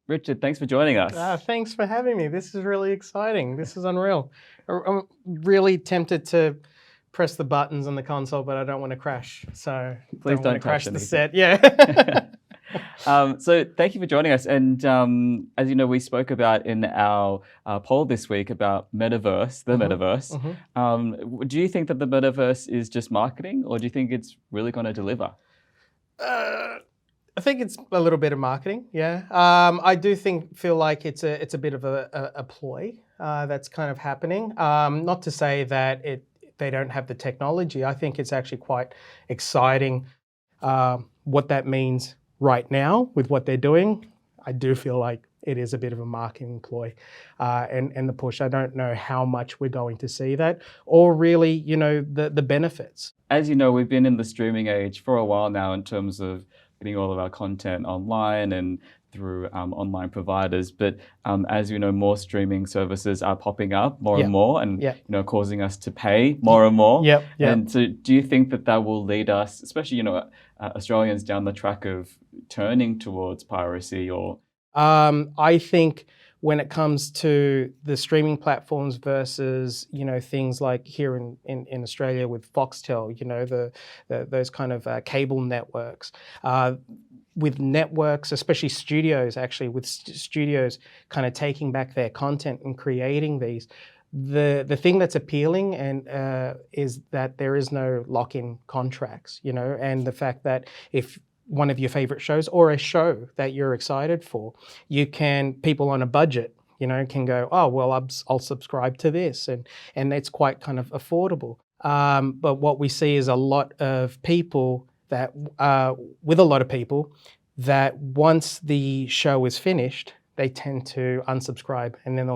Richard, thanks for joining us. Thanks for having me. This is really exciting. This is unreal. I'm really tempted to press the buttons on the console, but I don't want to crash. So Please don't want don't to crash touch the anything. set. Yeah. So thank you for joining us. And as you know, we spoke about in our poll this week about metaverse, the metaverse. Do you think that the metaverse is just marketing, or do you think it's really going to deliver? I think it's a little bit of marketing, yeah. I do feel like it's a bit of a ploy that's kind of happening. Not to say that they don't have the technology. I think it's actually quite exciting what that means right now with what they're doing. I do feel like it is a bit of a marketing ploy and the push. I don't know how much we're going to see that, or really, the benefits. As you know, we've been in the streaming age for a while now in terms of getting all of our content online and through online providers. But as you know, more streaming services are popping up more and more, and causing us to pay more and more. And so, do you think that will lead us, especially Australians, down the track of turning towards piracy? Or I think when it comes to the streaming platforms versus things like here in Australia with Foxtel, those kind of cable networks, with networks, especially studios, actually with studios kind of taking back their content and creating these. The thing that's appealing is that there is no lock-in contracts, and the fact that if one of your favorite shows or a show that you're excited for, people on a budget, can go, oh, well, I'll subscribe to this, and it's quite kind of affordable. But what we see is a lot of people that once the show is finished, they tend to unsubscribe, and then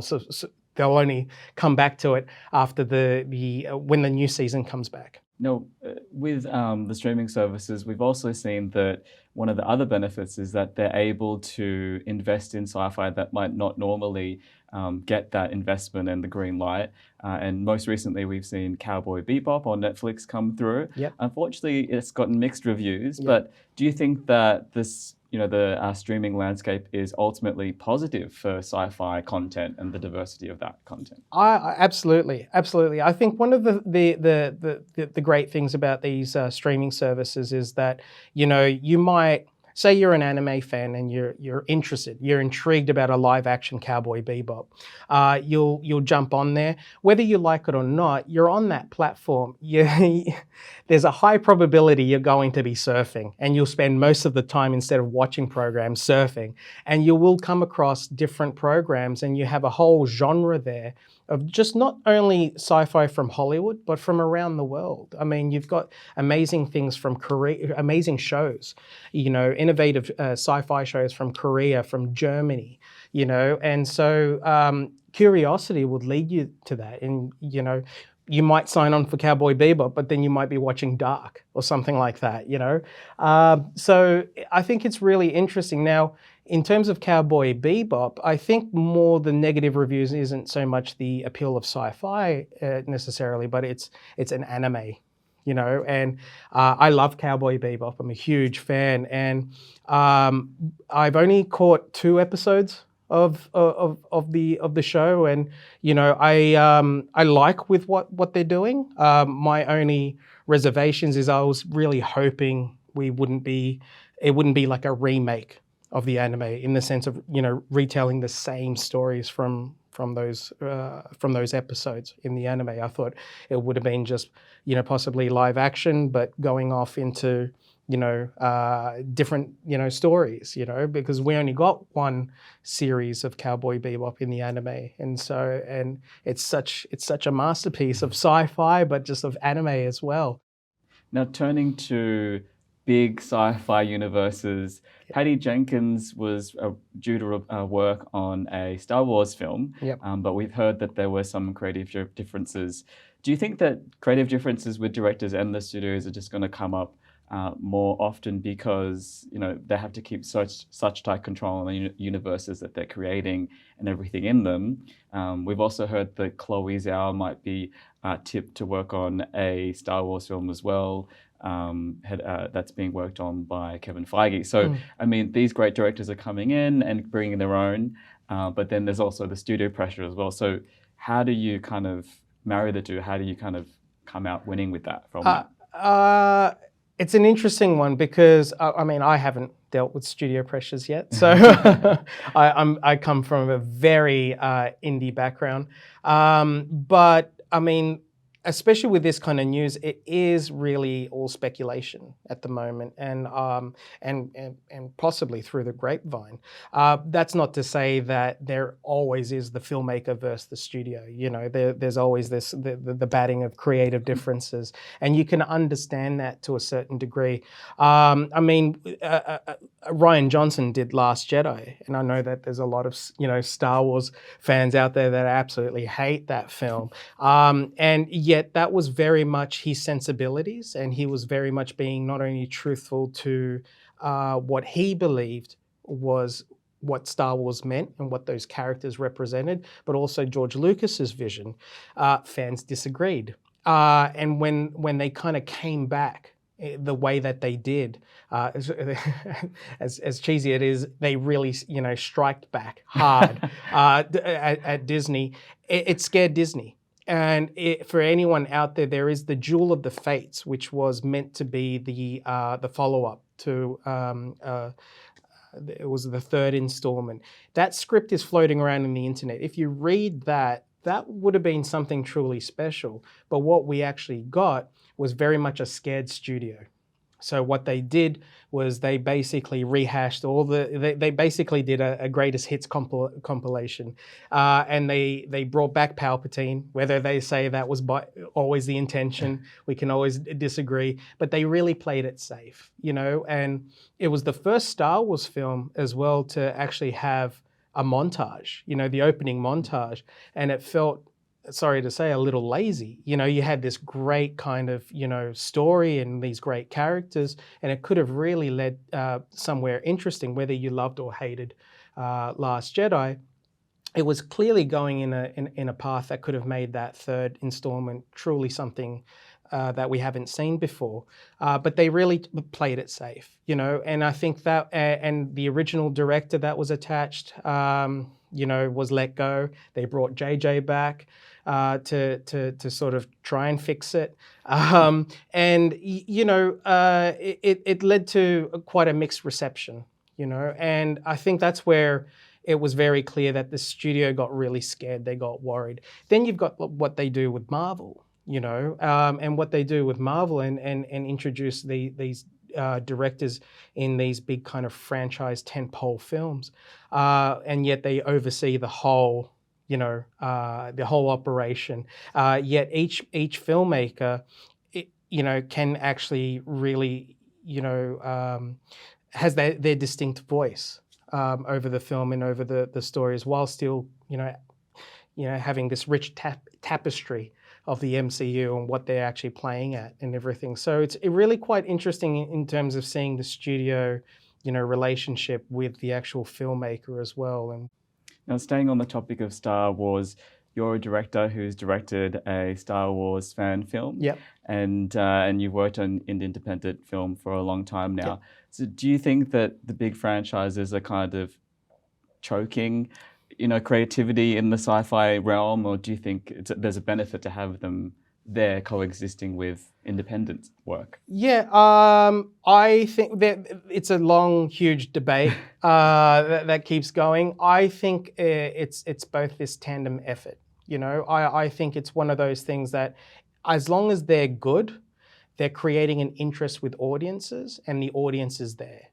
they'll only come back to it after when the new season comes back. No, with the streaming services, we've also seen that one of the other benefits is that they're able to invest in sci-fi that might not normally get that investment and the green light. And most recently, we've seen Cowboy Bebop on Netflix come through. Unfortunately, it's gotten mixed reviews. But do you think that this, the streaming landscape is ultimately positive for sci-fi content and the diversity of that content? Absolutely. I think one of the great things about these streaming services is that you might say you're an anime fan and you're intrigued about a live action Cowboy Bebop. You'll jump on there, whether you like it or not. You're on that platform. There's a high probability you're going to be surfing, and you'll spend most of the time, instead of watching programs, surfing. And you will come across different programs, and you have a whole genre there of just not only sci-fi from Hollywood, but from around the world. I mean, you've got amazing things from Korea, amazing shows, innovative sci-fi shows from Korea, from Germany, and so curiosity would lead you to that. And, you might sign on for Cowboy Bebop, but then you might be watching Dark or something like that, So I think it's really interesting. Now, in terms of Cowboy Bebop, I think more the negative reviews isn't so much the appeal of sci-fi necessarily, but it's an anime, and I love Cowboy Bebop. I'm a huge fan, and I've only caught 2 episodes of the show, and I like with what they're doing. My only reservations is I was really hoping it wouldn't be like a remake of the anime, in the sense of retelling the same stories from those episodes in the anime. I thought it would have been just possibly live action, but going off into different stories, because we only got 1 series of Cowboy Bebop in the anime, and it's such a masterpiece of sci-fi, but just of anime as well. Now, turning to big sci-fi universes, Patty Jenkins was due to work on a Star Wars film, but we've heard that there were some creative differences. Do you think that creative differences with directors and the studios are just going to come up more often because they have to keep such tight control on the universes that they're creating and everything in them? We've also heard that Chloe Zhao might be tipped to work on a Star Wars film as well. that's being worked on by Kevin Feige. So, I mean, these great directors are coming in and bringing their own, but then there's also the studio pressure as well. So, how do you kind of marry the two? How do you kind of come out winning with that from that? It's an interesting one because I mean I haven't dealt with studio pressures yet, so I come from a very indie background, but I mean, especially with this kind of news, it is really all speculation at the moment, and possibly through the grapevine. That's not to say that there always is the filmmaker versus the studio. You know, there's always the batting of creative differences, and you can understand that to a certain degree. I mean, Rian Johnson did Last Jedi, and I know that there's a lot of Star Wars fans out there that absolutely hate that film, and yet that was very much his sensibilities, and he was very much being not only truthful to what he believed was what Star Wars meant and what those characters represented, but also George Lucas's vision. Fans disagreed, and when they kind of came back the way that they did, as cheesy it is, they really striked back hard at Disney. It scared Disney. And for anyone out there, there is the Jewel of the Fates, which was meant to be the follow-up to. It was the third installment. That script is floating around in the internet. If you read that, that would have been something truly special. But what we actually got was very much a scared studio. So what they did was they basically rehashed they basically did a greatest hits compilation, and they brought back Palpatine. Whether they say that was always the intention, we can always disagree, but they really played it safe, and it was the first Star Wars film as well to actually have a montage, the opening montage, and it felt, sorry to say, a little lazy. You had this great kind of, story and these great characters, and it could have really led somewhere interesting, whether you loved or hated Last Jedi. It was clearly going in a path that could have made that third installment truly something that we haven't seen before. But they really played it safe, and I think that, and the original director that was attached, was let go. They brought JJ back to sort of try and fix it. And it led to quite a mixed reception, and I think that's where it was very clear that the studio got really scared. They got worried. Then you've got what they do with Marvel, and what they do with Marvel and introduce these directors in these big kind of franchise tentpole films, and yet they oversee the whole operation. Yet each filmmaker, can actually really, has their distinct voice over the film and over the stories, while still, having this rich tapestry of the MCU and what they're actually playing at and everything. So it's really quite interesting in terms of seeing the studio, relationship with the actual filmmaker as well. And now, staying on the topic of Star Wars, you're a director who's directed a Star Wars fan film. Yep. And you've worked in independent film for a long time now. Yep. So do you think that the big franchises are kind of choking, creativity in the sci-fi realm, or do you think there's a benefit to have them there coexisting with independent work? Yeah, I think that it's a long, huge debate that keeps going. I think it's both this tandem effort. I think it's one of those things that, as long as they're good, they're creating an interest with audiences, and the audience is there.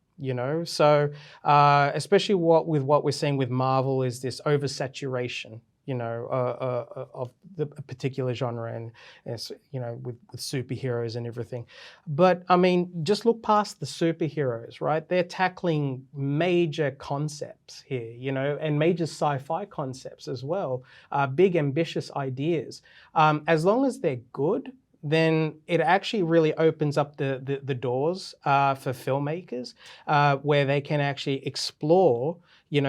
So especially with what we're seeing with Marvel is this oversaturation, of the particular genre, and with superheroes and everything. But I mean, just look past the superheroes, right? They're tackling major concepts here, and major sci-fi concepts as well, big ambitious ideas. As long as they're good, then it actually really opens up the doors for filmmakers, where they can actually explore,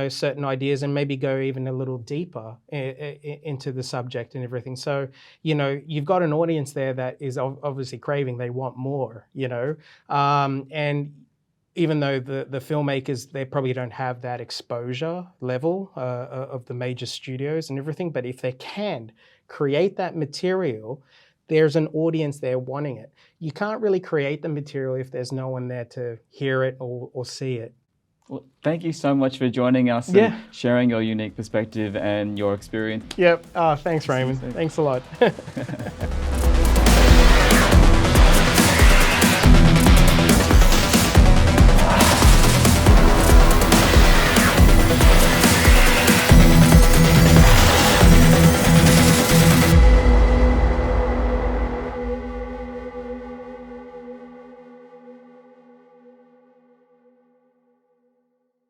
certain ideas and maybe go even a little deeper into the subject and everything. So, you've got an audience there that is obviously craving, they want more, and even though the filmmakers, they probably don't have that exposure level of the major studios and everything, but if they can create that material, there's an audience there wanting it. You can't really create the material if there's no one there to hear it or see it. Well, thank you so much for joining us and sharing your unique perspective and your experience. Yep. Thanks, Raymond. Thanks a lot.